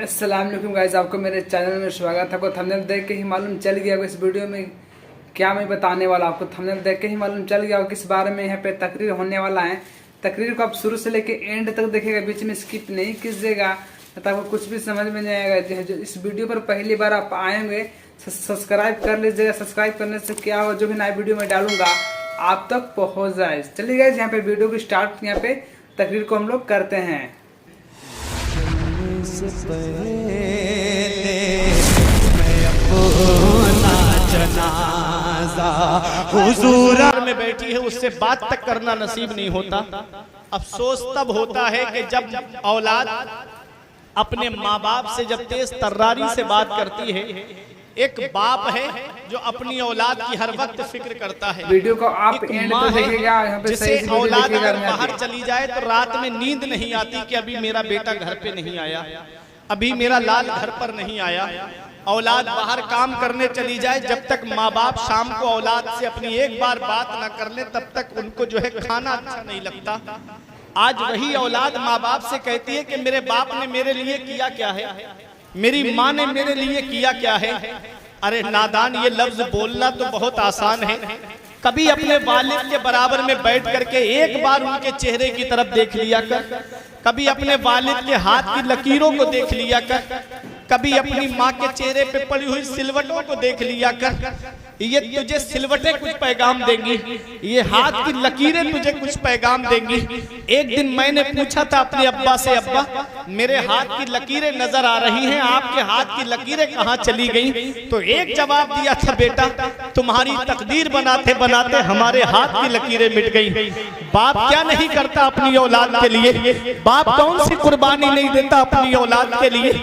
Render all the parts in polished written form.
अस्सलाम वालेकुम गाइस, आपको मेरे चैनल में स्वागत है। आपको थंबनेल देख के ही मालूम चल गया होगा इस वीडियो में क्या मैं बताने वाला। आपको थंबनेल देख के ही मालूम चल गया होगा किस बारे में यहाँ पे तकरीर होने वाला है। तकरीर को आप शुरू से लेके एंड तक देखेगा, बीच में स्किप नहीं कीजिएगा, तो आपको कुछ भी समझ में नहीं आएगा। जो इस वीडियो पर पहली बार आप आएंगे सब्सक्राइब कर लीजिएगा। सब्सक्राइब करने से क्या हो, जो भी नया वीडियो में डालूंगा आप तक पहुँच जाए। चलिए गाइस, यहाँ पे वीडियो की स्टार्ट, यहाँ पे तकरीर को हम लोग करते हैं। हुजूर में बैठी है, उससे बात तक करना नसीब नहीं होता। अफसोस तब होता है कि जब औलाद अपने माँ बाप से जब तेज तर्रारी से बात करती है। एक बाप है जो अपनी औलाद की हर वक्त फिक्र करता है। वीडियो को आप एंड तक देखिएगा, यहाँ पे जिसे औलाद अगर बाहर चली जाए तो रात में नींद नहीं आती कि अभी मेरा बेटा घर पे नहीं आया, अभी मेरा लाल घर पर नहीं आया। औलाद बाहर काम करने चली जाए, जब तक माँ बाप शाम को औलाद से अपनी एक बार बात ना कर ले तब तक उनको जो है खाना अच्छा नहीं लगता। आज वही औलाद माँ बाप से कहती है कि मेरे बाप ने मेरे लिए किया क्या है, मेरी माँ ने मेरे लिए किया क्या है। अरे नादान, ये लफ्ज बोलना तो बहुत आसान है। कभी अपने वालिद के बराबर में बैठ करके एक बार उनके चेहरे की तरफ देख लिया कर, कभी अपने वालिद के हाथ की लकीरों को देख लिया कर, कभी अपनी माँ के चेहरे पे पड़ी हुई सिलवटों को देख लिया कर। ये तुझे सिलवटें कुछ पैगाम देंगी, ये हाथ की लकीरें तुझे कुछ पैगाम देंगी। एक दिन मैंने पूछा था अपने अब्बा से, अब्बा मेरे हाथ की लकीरें नजर आ रही हैं, आपके हाथ की लकीरें कहाँ चली गई? तो एक जवाब दिया था, बेटा तुम्हारी तकदीर बनाते बनाते हमारे हाथ की लकीरें मिट गई। बाप क्या नहीं करता अपनी औलाद के लिए? बाप कौन सी कुर्बानी नहीं देता अपनी औलाद के लिए?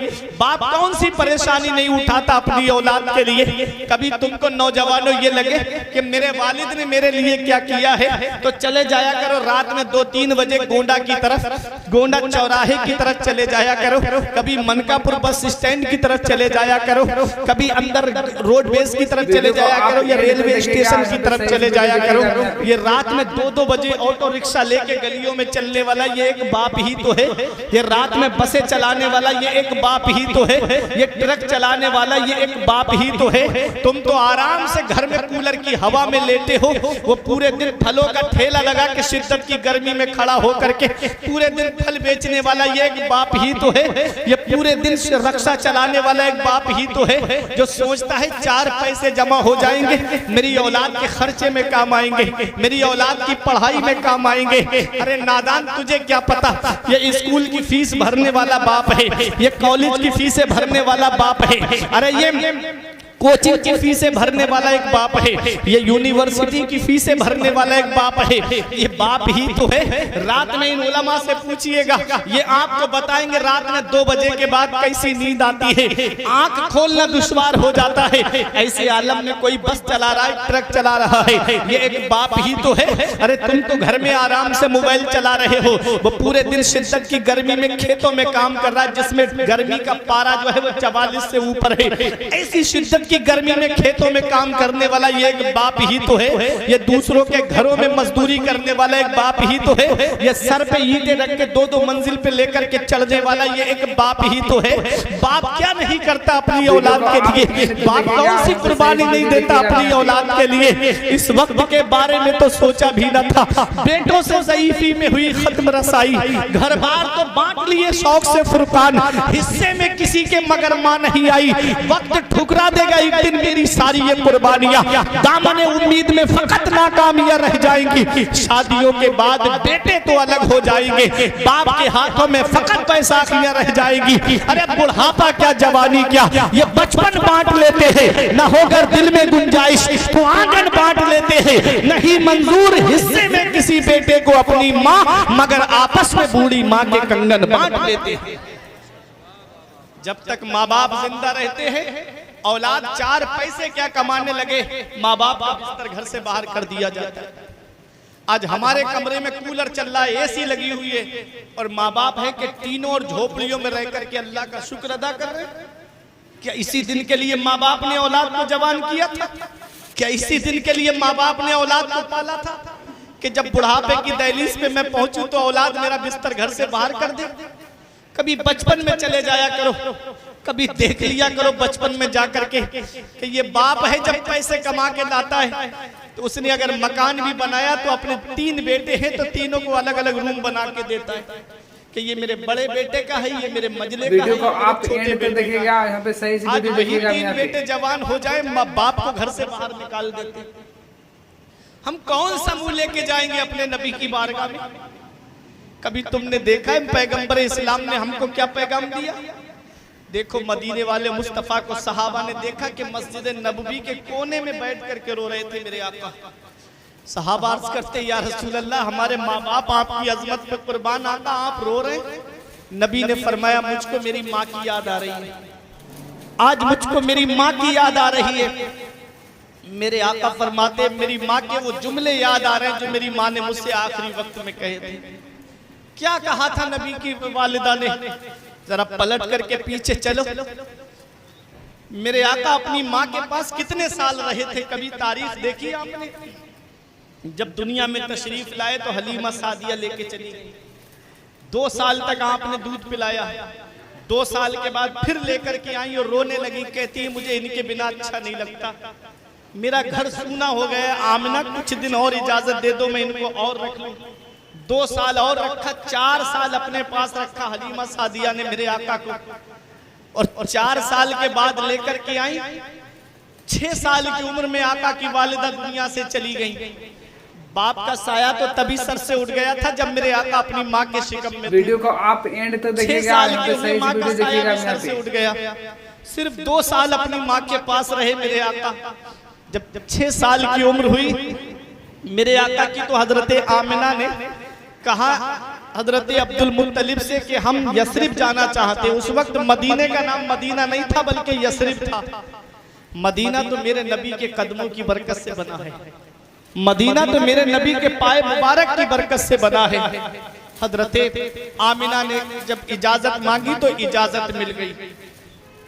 बाप कौन सी परेशानी नहीं उठाता अपनी औलाद के लिए? कभी तुमको नौजवानों ये लगे कि मेरे वालिद ने मेरे लिए क्या किया है, तो चले जाया करो रात में 2-3 बजे गोंडा की तरफ, गोंडा चौराहे की तरफ चले जाया करो, कभी मनकापुर बस स्टैंड की तरफ चले जाया करो, कभी अंदर रोडवेज की तरफ चले जाया करो या रेलवे स्टेशन की तरफ चले जाया करो। ये रात में 2-2 बजे ऑटो रिक्शा लेके गलियों में चलने वाला ये एक बाप ही तो है। ये रात में बसें चलाने वाला ये एक बाप ही तो है। ये ट्रक चलाने वाला ये एक बाप ही तो है। तुम तो आराम से घर में कूलर की हवा में लेटे हो, वो पूरे दिन फलों का ठेला लगा के शिद्दत की गर्मी में खड़ा होकर के पूरे दिन फल बेचने वाला ये एक बाप ही तो है। ये पूरे दिन रक्षा चलाने वाला एक बाप ही तो है, जो सोचता है 4 पैसे जमा हो जाएंगे, मेरी औलाद के खर्चे में काम आएंगे, मेरी औलाद की पढ़ाई में काम आएंगे। अरे नादान, तुझे क्या पता, ये स्कूल की फीस भरने वाला बाप है, ये कॉलेज की फीसें भरने वाला बाप है, अरे ये कोचिंग की फीसें भरने वाला एक बाप है, ये यूनिवर्सिटी की फीसें भरने वाला एक बाप है। ये बाप ही तो है। रात में इन उलमा से पूछिएगा, ये आपको बताएंगे रात में 2 बजे के बाद कैसी नींद आती है, आंख खोलना दुश्वार हो जाता है। ऐसे आलम में कोई बस चला रहा है, ट्रक चला रहा है, ये एक बाप ही तो है। अरे तुम तो घर में आराम से मोबाइल चला रहे हो, वो पूरे दिन शिद्दत की गर्मी में खेतों में काम कर रहा है, जिसमें गर्मी का पारा जो है वो 44 से ऊपर है। ऐसी शिद्दत की गर्मी में खेतों में काम करने वाला ये एक बाप ही तो है। ये दूसरों के घरों में मजदूरी करने वाला एक बाप ही तो है। ये सर पे ईंटें रख के 2-2 मंजिल पे लेकर के चढ़ने वाला ये एक बाप ही तो है। बाप क्या नहीं करता अपनी औलाद के लिए? बाप कौन सी कुर्बानी नहीं देता अपनी औलाद के लिए? इस वक्त के बारे में तो सोचा भी न था। बेटों से ज़ईफी में हुई खत्म रसाई, घर बार तो बांट लिए शौक से फुरकान, हिस्से में किसी के मगर मां नहीं आई। वक्त ठुकरा देगा एक दिन मेरी सारी ये कुर्बानियां, दामन उम्मीद में फकत नाकामियां रह जाएंगी। शादियों के बाद बेटे तो अलग हो जाएंगे, बाप के हाथों में फकत पैसाखियां रह जाएंगी। अरे बुढ़ापा क्या, जवानी क्या, ये बचपन बांट लेते हैं। न होकर दिल में गुंजाइश तो आंगन बांट लेते हैं। नहीं मंजूर हिस्से में किसी बेटे को अपनी माँ, मगर आपस में बूढ़ी माँ के कंगन बांट लेते हैं। जब तक माँ बाप जिंदा रहते हैं, औलाद 4 पैसे क्या कमाने लगे, माँ बाप का बिस्तर घर से बाहर कर दिया जाता है। आज हमारे कमरे में कूलर चल रहा है, एसी लगी हुई है, और माँ बाप है कि तीनों और झोपड़ियों में रह करके अल्लाह का शुक्र अदा कर रहे हैं। क्या इसी दिन के लिए माँ बाप ने औलाद को जवान किया था? क्या इसी दिन के लिए माँ बाप ने औलाद को पाला था कि जब बुढ़ापे की दहलीज पे मैं पहुंचूं तो औलाद मेरा बिस्तर घर से बाहर कर दे? कभी बचपन में चले जाया करो, कभी देख लिया करो बचपन में जाकर के कि ये बाप है जब पैसे कमा के लाता है तो उसने अगर मकान भी बनाया तो अपने 3 बेटे हैं तो तीनों को अलग अलग रूम बना के देता है कि ये मेरे बड़े बेटे का है, ये मेरे मजले का है। वीडियो को आप एंड तक देखिएगा, यहाँ पे सही से वीडियो देखिएगा। 3 बेटे जवान हो जाए बाप को घर से बाहर निकाल देते, हम कौन सा मुंह लेके जाएंगे अपने नबी की बारगाह में? कभी तुमने देखा है पैगंबर इस्लाम ने हमको क्या पैगाम दिया? देखो मदीने वाले मुस्तफा को सहाबा ने देखा कि मस्जिद नबवी के कोने में बैठ करके रो रहे थे मेरे आका। सहाबा अर्ज करते या रसूल अल्लाह, हमारे माँ बाप आपकी अजमत पे कुर्बान, आका आप रो रहे हैं। नबी ने फरमाया मुझको मेरी माँ की याद आ रही है, आज मुझको मेरी माँ की याद आ रही है। मेरे आका फरमाते मेरी माँ के वो जुमले याद आ रहे हैं जो मेरी माँ ने मुझसे आखिरी वक्त में कहे थे। क्या कहा था नबी की वालिदा ने? जरा पलट करके पीछे चलो। मेरे आका अपनी माँ के पास कितने साल रहे थे, कभी तारीख देखी आपने? जब दुनिया में तशरीफ लाए तो हलीमा सादिया लेके चली गई। 2 साल तक आपने दूध पिलाया, 2 साल के बाद फिर लेकर के आई और रोने लगी, कहती है मुझे इनके बिना अच्छा नहीं लगता, मेरा घर सूना हो गया, आमिना कुछ दिन और इजाजत दे दो, मैं इनको और रख लूं। 2 साल और रखा, 4 साल अपने पास रखा हलीमा सादिया ने मेरे आका को, और 4 साल के बाद लेकर के आई। 6 साल की उम्र में आका की वालिदा दुनिया से चली गई। बाप का साया तो तभी सर से उठ गया था जब मेरे आका अपनी माँ के शिकम में। वीडियो को आप एंड तक देखिएगा, यहाँ पे सही माँ का वीडियो देखिएगा। सर से उठ गया, सिर्फ 2 साल अपनी माँ के पास रहे मेरे आका। जब 6 साल की उम्र हुई मेरे आका की तो हजरत आमिना ने कहा हजरत अब्दुल मुत्तलिब से कि हम यसरिब जाना चाहते। उस वक्त मदीने का नाम मदीना नहीं था बल्कि यसरिब था। मदीना तो मेरे नबी के कदमों की बरकत से बना है, मदीना तो मेरे नबी के पाए मुबारक की बरकत से बना है। हजरत आमिना ने जब इजाजत मांगी तो इजाजत मिल गई।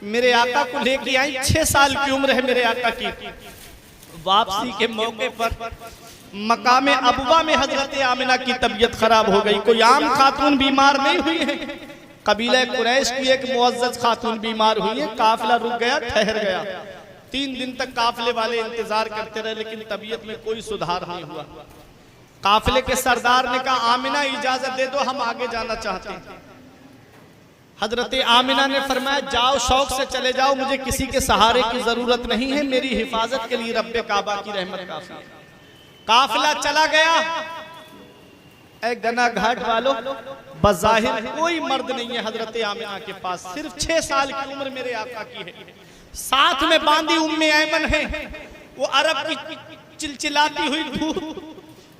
मेरे आका को लेके आई, 6 साल की उम्र है मेरे आका की। वापसी के मौके पर मकामे अबवा में हजरत आमिना की तबीयत खराब हो गई। कोई आम खातून बीमार नहीं हुई है, कबीला कुरैश की एक मुअज्जज खातून बीमार हुई है। काफिला रुक गया, ठहर गया। 3 दिन तक काफिले वाले इंतजार करते रहे लेकिन तबीयत में कोई सुधार नहीं हुआ। काफिले के सरदार ने कहा आमिना इजाजत दे दो, हम आगे जाना चाहते हैं। हजरत आमिना ने फरमाया जाओ, शौक से चले जाओ, मुझे किसी के सहारे की जरूरत नहीं है, मेरी हिफाजत के लिए रब्बे काबा की रहमत काफी है। काफिला चला गया। एक गना घाट वालों, बज़ाहिर कोई मर्द नहीं है हजरत आमिना के पास, सिर्फ 6 साल की उम्र मेरे आका की है। साथ में बांधी उम्मे ऐमन है। वो अरब की चिलचिलाती हुई धूप,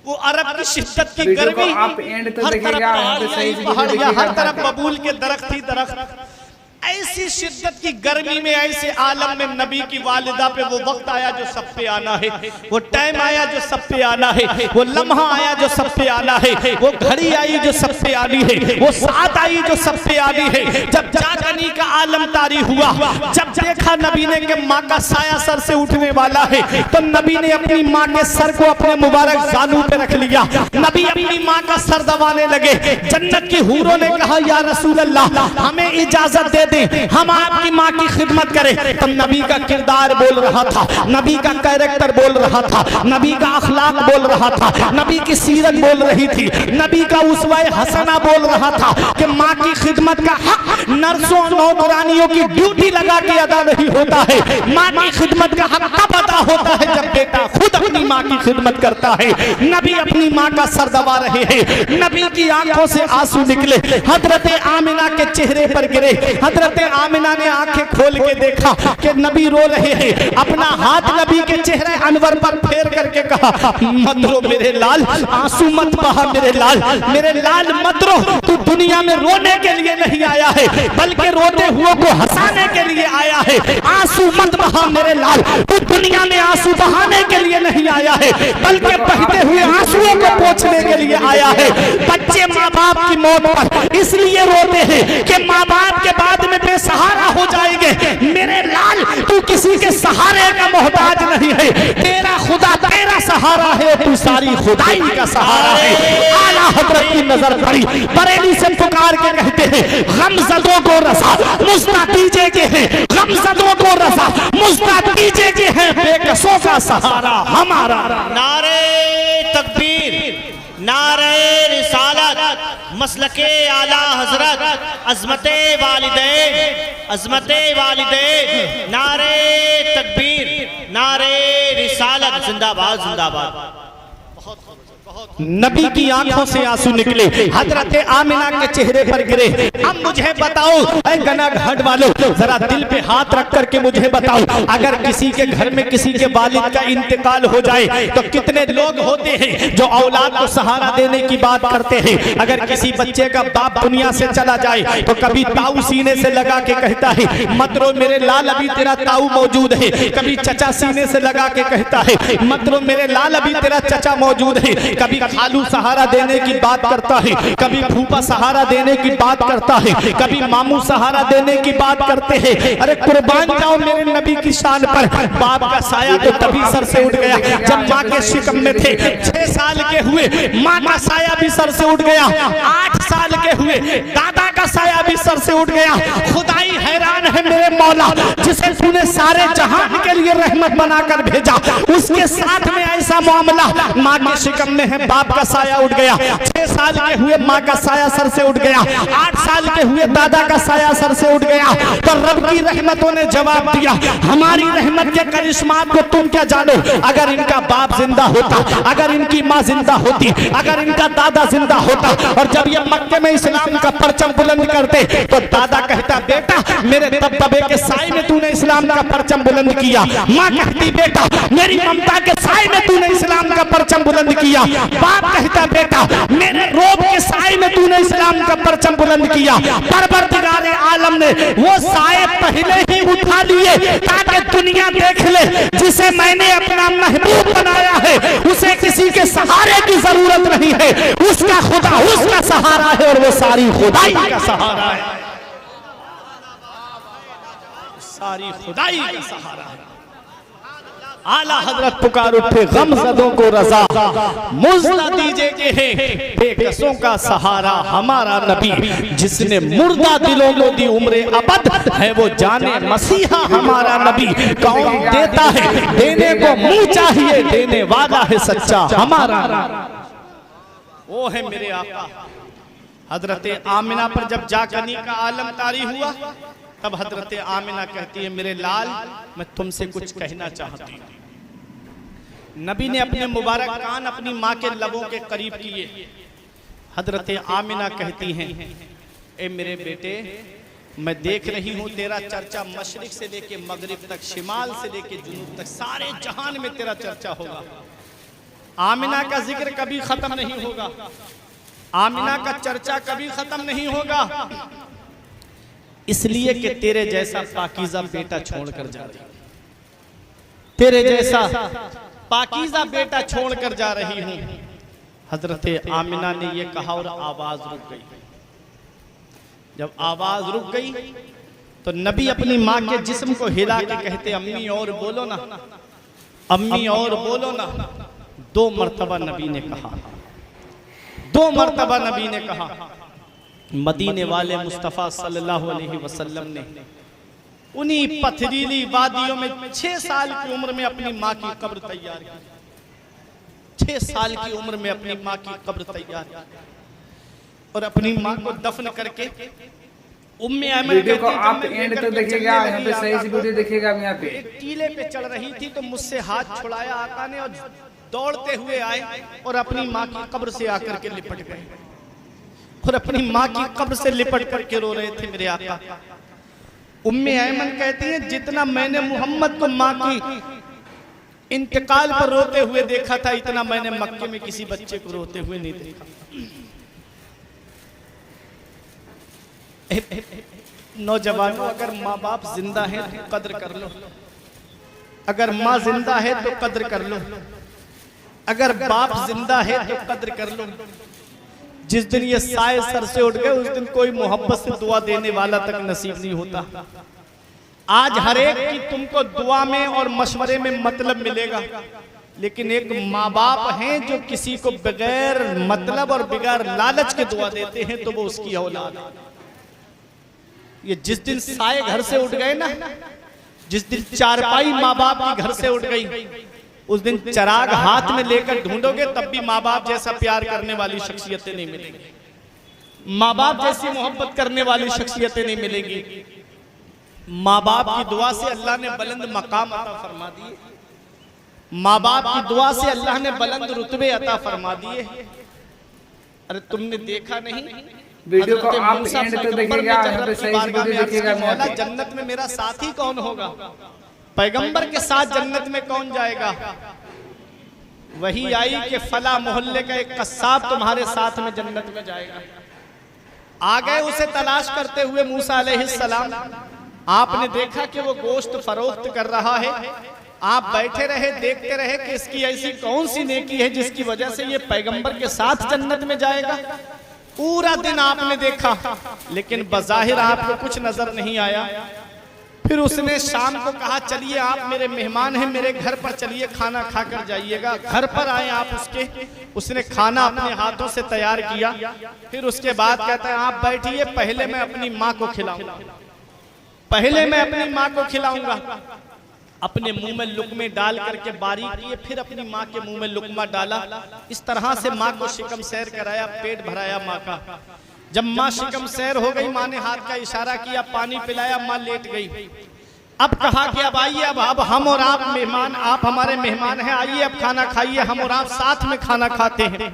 वो अरब की शिद्दत की गर्मी, आप एंड तक देखिएगा, यहाँ पे सही से पहाड़ियां, हर तरफ बबूल के दरख्त ही दरख्त। ऐसी शिद्दत की गर्मी में, ऐसे आलम में नबी की वालिदा पे वो वक्त आया जो सब पे आना है, वो टाइम आया जो सब पे आना है, वो लम्हा आया जो सब पे आना है, वो घड़ी आई जो सब पे आनी है, वो साथ आई जो सब पे आनी है। जब जागनी का आलम तारी हुआ, जब देखा नबी ने कि माँ का साया सर से उठने वाला है, तो नबी ने अपनी माँ के सर को अपने मुबारक जानू पे रख लिया। नबी अपनी माँ का सर दबाने लगे। जन्नत की हूरों ने कहा या रसूल अल्लाह, हमें इजाजत दे, हम आपकी माँ की खिदमत करें। तब नबी का किरदार बोल रहा था, नबी का कैरेक्टर बोल रहा था, नबी का अखलाक बोल रहा था, नबी की सीरत बोल रही थी, नबी का उसवा हसना बोल रहा था कि माँ की खिदमत का हक नर्सों नौकरानियों की ड्यूटी लगा के अदा नहीं होता है। माँ की खिदमत का हक तब अदा होता है जब बेटा खुद अपनी माँ की खिदमत करता है। नबी अपनी माँ का सर दबा रहे हैं, नबी की आंखों से आंसू निकले, हजरत आमिना के चेहरे पर गिरे। हजरत आमिना ने आंखें खोल के देखा कि नबी रो रहे हैं। अपना हाथ नबी के चेहरे अनवर पर फेर करके कहा मत रो मेरे लाल, आंसू मत बहा मेरे लाल, मेरे लाल मत रो। तू दुनिया में रोने के लिए नहीं आया है बल्कि रोते हुए को हंसाने के लिए आया है। आंसू मत बहा मेरे लाल, तू दुनिया में आंसू बहाने के लिए नहीं आया है बल्कि बहते हुए आंसुओं को पोंछने के लिए आया है। बच्चे माँ बाप की मौत पर इसलिए रोते हैं कि माँ बाप के बाद में बेसहारा हो जाएंगे। मेरे लाल तू किसी के सहारे का मोहताज नहीं है, तेरा खुदा तेरा सहारा है, तू सारी खुदाई का सहारा है। आला हजरत की नजर पड़ी, बरेली से पुकार के कहते हैं गमज़दों को रसा मुस्ता दीजे के हैं, गमज़दों को रसा मुस्ता दीजे के हैं, बेकसों का सहारा हमारा। नारे तकबीर, नारे रिसालत, मसलके आला हजरत, अज़मते वालिदैन, अज़मते वालिदैन, नारे तकबीर, नारे रिसालत, जिंदाबाद जिंदाबाद। नबी की आंखों से आंसू निकले, हजरत आमिना के चेहरे पर गिरे। अब मुझे बताओ ऐ गना घाट वालों, जरा दिल पे हाथ रख करके मुझे बताओ, अगर किसी के घर में किसी के वालिद का इंतकाल हो जाए तो कितने लोग होते हैं जो औलाद को सहारा देने की बात करते हैं। अगर किसी बच्चे का बाप दुनिया से चला जाए तो कभी ताऊ सीने से लगा के कहता है मत रो मेरे लाल, अभी तेरा ताऊ मौजूद है। कभी चचा सीने से लगा के कहता है मत रो मेरे लाल, अभी तेरा चचा मौजूद है। कभी खालू सहारा देने की बात करता है, कभी फूफा सहारा देने की बात करता है, कभी मामू सहारा देने की बात करते हैं। अरे कुर्बान जाओ मेरे नबी की शान पर, बाप का साया तो तभी सर से उठ गया जब माँ के शिकम में थे। 6 साल के हुए माँ का साया भी सर से उठ गया, 8 साल के हुए दादा का साया भी सर से उठ गया। खुदाई हैरान है मेरे मौला, जिसे तूने सारे जहान के लिए रहमत बनाकर भेजा, उसके साथ में ऐसा मामला। माँ के शिकम में है, बाप का साया उठ गया। 6 साल के हुए माँ का साया सर से उठ गया, 8 साल के हुए दादा का साया सर से उठ गया। तो रब की रहमतों ने जवाब दिया, हमारी रहमत के करिश्मात को तुम क्या जानो। अगर इनका बाप जिंदा होता, अगर इनकी माँ जिंदा होती, अगर इनका दादा जिंदा होता, और जब ये मक्के में इस्लाम का परचम बुलंद करते तो दादा कहता बेटा मेरे दबदबे के साए में तूने इस्लाम का परचम बुलंद किया। माँ कहती बेटा मेरी ममता के साए में तूने इस्लाम का परचम बुलंद किया। बाप कहता बेटा मेरे रोब के साए में तूने इस्लाम का परचम बुलंद किया। परवरदिगारे आलम ने वो साए पहले ही उठा लिए ताकि दुनिया देख ले, जिसे मैंने अपना महबूब बनाया है उसे किसी के सहारे की जरूरत नहीं है, उसका खुदा उसका सहारा है और वो सारी खुदाई का सहारा है, सारी खुदाई का सहारा है। आला हजरत पुकार उठे गमज़दों को रज़ा मुज़्ज़ा दीजे के हैं, बेकसों का सहारा हमारा नबी। जिसने मुर्दा दिलों को दी उम्रे अबद है वो जाने मसीहा हमारा नबी। कौन देता है देने को मुंह चाहिए, देने वाला है सच्चा हमारा। वो है मेरे आका। हजरत आमिना पर जब जाकनी का आलम तारी हुआ तब हजरत आमिना कहती है मेरे लाल मैं तुमसे कुछ कहना चाहती हूँ। नबी ने अपने मुबारक कान अपनी माँ के लबों के करीब किए। हजरत आमिना कहती हैं ए मेरे बेटे मैं देख रही हूँ तेरा चर्चा मशरिक से लेके मगरिब तक, शिमाल से लेके जुनूब तक, सारे जहान में तेरा चर्चा होगा। आमिना का जिक्र कभी खत्म नहीं होगा, आमिना का चर्चा कभी खत्म नहीं होगा, इसलिए कि तेरे जैसा पाकीज़ा बेटा छोड़कर जा रही, तेरे जैसा पाकीज़ा बेटा छोड़कर जा रही हूं। हजरत आमिना ने यह कहा और आवाज रुक गई। जब आवाज रुक गई तो नबी अपनी माँ के जिस्म को हिला के कहते अम्मी और बोलो ना, अम्मी और बोलो ना। 2 मरतबा नबी ने कहा, 2 मरतबा नबी ने कहा। मदीने वाले मुस्तफ़ा सल्लल्लाहु अलैहि वसल्लम ने उन्हीं पथरीली वादियों में 6 साल की उम्र में अपनी माँ की कब्र तैयार की। 6 साल की उम्र में अपनी माँ की कब्र तैयार की और अपनी माँ को दफन करके उम्मे ऐमन वीडियो को आप एंड तक देखिएगा, यहाँ पे सही से वीडियो देखिएगा। यहाँ पे एक टीले पे चढ़ रही थी तो मुझसे हाथ छुड़ाया आका ने और दौड़ते हुए आए और अपनी माँ की कब्र से आकर के लिपट गए और अपनी माँ की कब्र से लिपट करके रो रहे थे मेरे आका। उम्मे ऐमन कहती हैं जितना मैंने मोहम्मद को माँ की इंतकाल पर रोते हुए देखा था इतना मैंने मक्के में किसी बच्चे को रोते हुए नहीं देखा। नौजवानों अगर माँ बाप जिंदा है तो कद्र कर लो, अगर माँ जिंदा है तो कद्र कर लो, अगर बाप जिंदा है तो कद्र कर लो। जिस दिन ये साए सर से उठ गए उस दिन कोई मोहब्बत से दुआ देने वाला तक नसीब नहीं होता। आज हर एक की तुमको दुआ में और मशवरे में मतलब मिलेगा, लेकिन एक माँ बाप हैं जो किसी को बगैर मतलब और बगैर लालच के दुआ देते हैं तो वो उसकी औलाद। ये जिस दिन साए घर से उठ गए ना, जिस दिन चारपाई माँ बाप की घर से उठ गई, उस दिन चराग हाथ में लेकर ढूंढोगे तब भी माँ बाप जैसा प्यार करने वाली शख्सियतें नहीं मिलेंगी, माँ बाप जैसी मोहब्बत करने वाली शख्सियतें नहीं मिलेंगी। माँ बाप की दुआ से अल्लाह ने बुलंद मकाम अता फरमा दिए, माँ बाप की दुआ से अल्लाह ने बुलंद रुतबे अता फरमा दिए। अरे तुमने देखा नहीं, वीडियो को आप एंड तक देखिएगा, यहाँ पे सही से वीडियो देखिएगा। मौला जन्नत में मेरा साथी कौन होगा, पैगंबर के साथ जन्नत में कौन जाएगा? वही आई कि फला मोहल्ले का एक कस्साब तुम्हारे साथ में जन्नत में जाएगा। आ गए उसे तलाश करते हुए मूसा अलैहिस्सलाम। आपने देखा कि वो गोश्त फरोख्त कर रहा है, आप बैठे रहे देखते रहे कि इसकी ऐसी कौन सी नेकी है जिसकी वजह से ये पैगंबर के साथ जन्नत में जाएगा। पूरा दिन आपने देखा लेकिन बज़ाहिर आपको कुछ नजर नहीं आया। फिर उसने शाम को कहा चलिए आप मेरे मेहमान हैं, मेरे घर पर चलिए खाना खाकर जाइएगा। घर पर आए आप उसके, उसने खाना अपने हाथों से तैयार किया। फिर उसके बाद कहता है आप बैठिए, पहले मैं अपनी माँ को खिलाऊंगा, पहले मैं अपनी माँ को खिलाऊंगा। अपने मुंह में लुकमे डाल करके बारीक किए, फिर अपनी माँ के मुंह में लुकमा डाला। इस तरह से माँ को शिकम सैर कराया, पेट भराया माँ का। जब माँ शिकम सैर हो गई, माँ ने हाथ का इशारा किया, पानी पिलाया, माँ लेट गई। अब कहा कि अब आइए, अब हम और आप मेहमान, आप हमारे मेहमान हैं, आइए अब खाना खाइए, हम और आप साथ में खाना खाते हैं।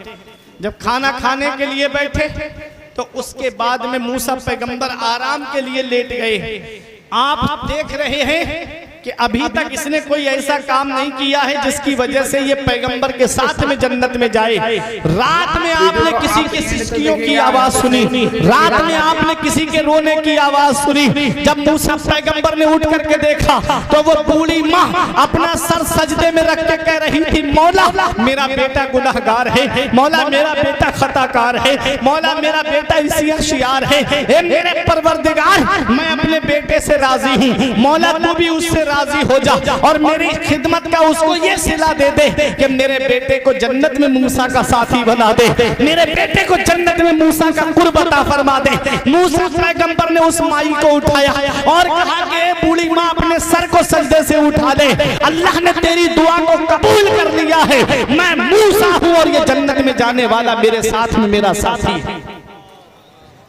जब खाना खाने के लिए बैठे तो उसके बाद में मूसा पैगंबर आराम के लिए लेट गए। आप देख रहे हैं कि अभी तक इसने कोई ऐसा काम नहीं किया है जिसकी वजह से ये पैगंबर के साथ में जन्नत में जाए। रात में आपने किसी के सिसकियों की आवाज सुनी, रात में आपने किसी के रोने की आवाज सुनी। जब मूसा पैगंबर ने उठ करके देखा तो वो बूढ़ी माँ अपना सर सजदे में रख के कह रही थी, मौला मेरा बेटा गुनहगार है, मौला मेरा बेटा खताकार है, मौला मेरा बेटा इसियार है, ए मेरे परवरदिगार मैं अपने बेटे से राजी हूँ, मौला तू भी उससे राजी हो जा और मेरी खिदमत का उसको ये सिला दे दे कि मेरे बेटे को जन्नत में मूसा का साथी बना दे, मेरे बेटे को जन्नत में मूसा का कुर्ब अता फरमा दे। मूसा पैगंबर ने उस माई को उठाया और कहा कि बूढ़ी माँ अपने सर को सजदे से उठा ले, अल्लाह ने तेरी दुआ को कबूल कर लिया है, मैं मूसा हूँ और ये जन्नत में जाने वाला मेरे साथ में मेरा साथी है।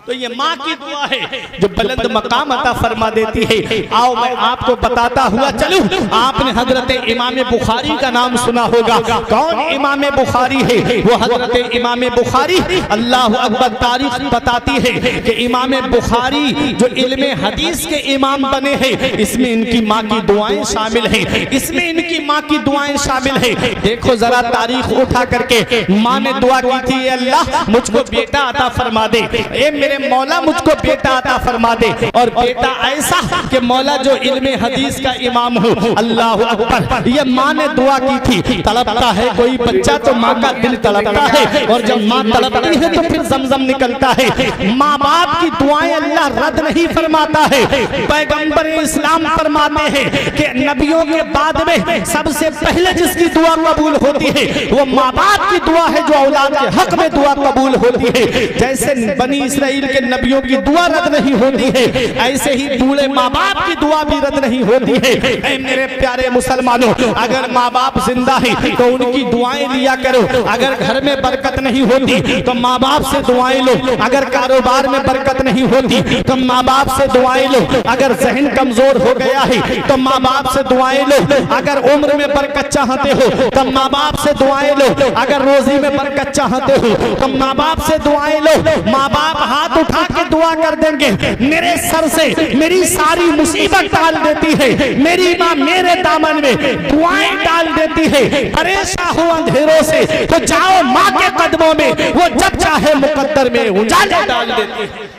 तो ये माँ की दुआ है जो बुलंद मकाम अता फरमा देती है। आओ मैं आपको बताता हुआ चलूं, आपने हजरत इमाम बुखारी का नाम सुना होगा। कौन इमाम बुखारी है? वो हजरत इमाम बुखारी, अल्लाह अकबर। तारीख बताती है कि इमाम बुखारी जो इल्मे हदीस के इमाम बने हैं, इसमें इनकी माँ की दुआएं शामिल हैं, इसमें इनकी माँ की दुआएं शामिल हैं। देखो जरा तारीख उठा करके, माँ ने दुआ की थी, अल्लाह मुझको बेटा अता फरमा दे, ए मेरे मौला मुझको बेटा अता फरमा दे, और बेटा ऐसा कि मौला जो इल्मे हदीस का इमाम हो। अल्लाह अकबर। ये माँ ने दुआ की थी। तड़पता है कोई बच्चा तो माँ का दिल तड़पता है, और जब माँ तड़पती है तो फिर जमजम निकलता है। माँ बाप की दुआएं अल्लाह रद्द नहीं फरमाता है। पैगंबर इस्लाम फरमाते हैं कि नबियों के बाद में सबसे पहले जिसकी दुआ कबूल होती है वो माँ बाप की दुआ है, जो औलाद के हक में दुआ कबूल होती है। जैसे बनी इसराइल के नबियों की दुआ रद्द नहीं होती है, ऐसे ही बूढ़े माँ बाप की दुआ भी रद्द नहीं होती है। ऐ मेरे प्यारे मुसलमानों, अगर माँ बाप जिंदा है तो उनकी दुआएं लिया करो। अगर घर में बरकत नहीं होती तो माँ बाप से दुआएं लो। अगर कारोबार में बरकत नहीं होती तो माँ बाप से दुआएं लो। अगर जहन कमजोर हो गया है तो माँ बाप से दुआएं लो। अगर उम्र में बरकत चाहते हो तो माँ बाप से दुआएं लो। अगर रोजी में बरकत चाहते हो तो माँ बाप से दुआएं लो। माँ बाप हाथ उठा के दुआ कर देंगे, मेरे सर से मेरी सारी मुसीबत टाल देती है, मेरी माँ मेरे दामन में दुआएं डाल देती है। परेशान हो अंधेरों से तो जाओ माँ के कदमों में, वो जब चाहे मुकद्दर में उजाले डाल देती है।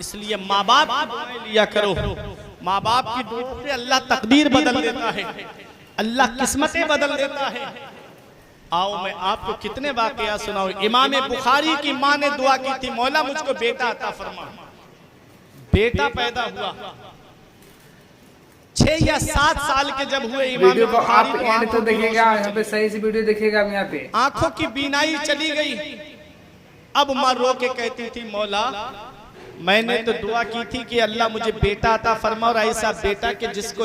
इसलिए माँ बाप की दुआएं लिया करो। माँ बाप की दुआ से अल्लाह तकदीर बदल देता है, अल्लाह किस्मतें बदल देता है। आओ मैं आपको कितने वाकया सुनाऊं। इमाम बुखारी की माँ ने दुआ की थी, मौला मुझको बेटा अता फरमा। बेटा पैदा हुआ, 6 या 7 साल के जब हुए इमाम वीडियो को आप बुखारी एंड तो देखिएगा, यहाँ पे सही से वीडियो देखिएगा आप यहाँ पे। आंखों की बीनाई चली गई। अब माँ रो के कहती थी, मौला मैंने तो दुआ की थी कि अल्लाह मुझे बेटा अता फरमा, और ऐसा बेटा कि जिसको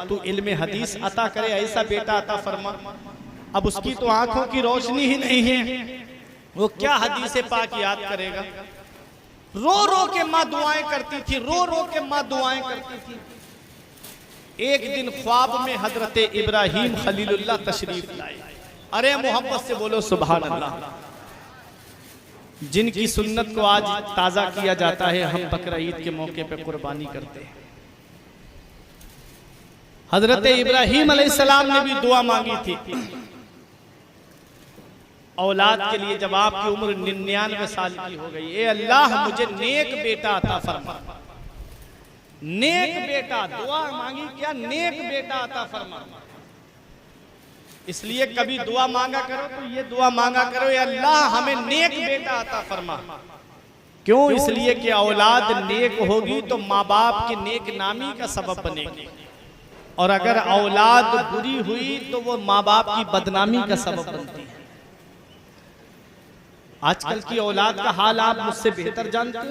तू इल्मे हदीस अता करे, ऐसा बेटा अता फरमा। अब उसकी तो आंखों की रोशनी ही नहीं है, वो क्या हदीस पाक याद करेगा। रो रो के माँ दुआएं करती थी, रो रो के माँ दुआएं करती थी। एक दिन ख्वाब में हजरत इब्राहीम खलीलुल्लाह तशरीफ लाए। अरे मोहब्बत से बोलो सुभान अल्लाह। जिनकी सुन्नत को आज ताजा किया जाता है, हम बकरा ईद के मौके पे कुर्बानी करते हैं। हजरत इब्राहीम अलैहिस्सलाम ने भी दुआ मांगी थी औलाद के लिए, जब आपकी उम्र 99 साल की हो गई। ए अल्लाह मुझे नेक बेटा अता फरमा, नेक बेटा। दुआ मांगी क्या? नेक बेटा अता फरमा। इसलिए कभी दुआ मांगा करो तो ये दुआ मांगा करो, ए अल्लाह हमें नेक बेटा अता फरमा। क्यों? इसलिए कि औलाद नेक होगी तो माँ बाप की नेक नामी का सबब बनेगी, और अगर औलाद बुरी हुई तो वो माँ बाप की बदनामी का सबब बनती है। आजकल की औलाद का हाल आप मुझसे बेहतर जानते हो।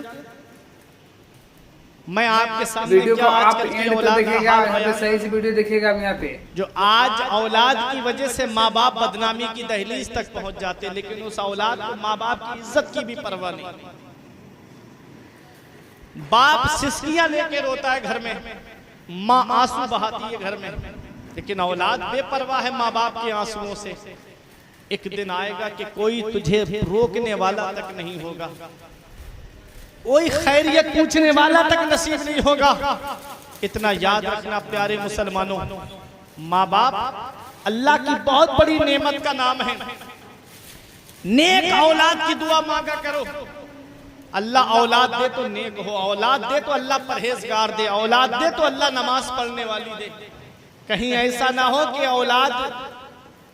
मैं आपके सामने वीडियो को क्या आप आजकल की एंड तो औलाद का देखिएगा, हाल यहाँ पे बयान- सही से वीडियो देखिएगा आप यहाँ पे। जो आज औलाद की वजह से माँ बाप बदनामी की दहलीज तक पहुंच जाते हैं, लेकिन उस औलाद को माँ बाप की इज्जत की भी परवाह नहीं। बाप सिसकियां लेके रोता है घर में, माँ आंसू बहाती है घर में, लेकिन औलाद बेपरवाह है माँ बाप के आंसुओं से। एक दिन आएगा कि कोई तुझे रोकने वाला तक नहीं होगा, कोई खैरियत पूछने वाला तक नसीब नहीं होगा। इतना याद रखना प्यारे मुसलमानों, माँ बाप अल्लाह की बहुत बड़ी नेमत का नाम है। नेक औलाद की दुआ मांगा करो। अल्लाह औलाद दे तो नेक हो, औलाद दे तो अल्लाह परहेजगार दे, औलाद दे तो अल्लाह नमाज पढ़ने वाली दे। कहीं ऐसा ना हो कि औलाद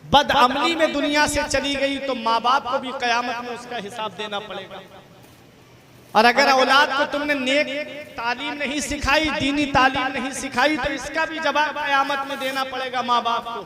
बदअमली में दुनिया से चली गई तो माँ बाप को भी कयामत में उसका हिसाब देना पड़ेगा। और अगर औलाद को तुमने नेक तालीम नहीं सिखाई, दीनी तालीम नहीं सिखाई, तो इसका भी जवाब कयामत में देना पड़ेगा माँ बाप को।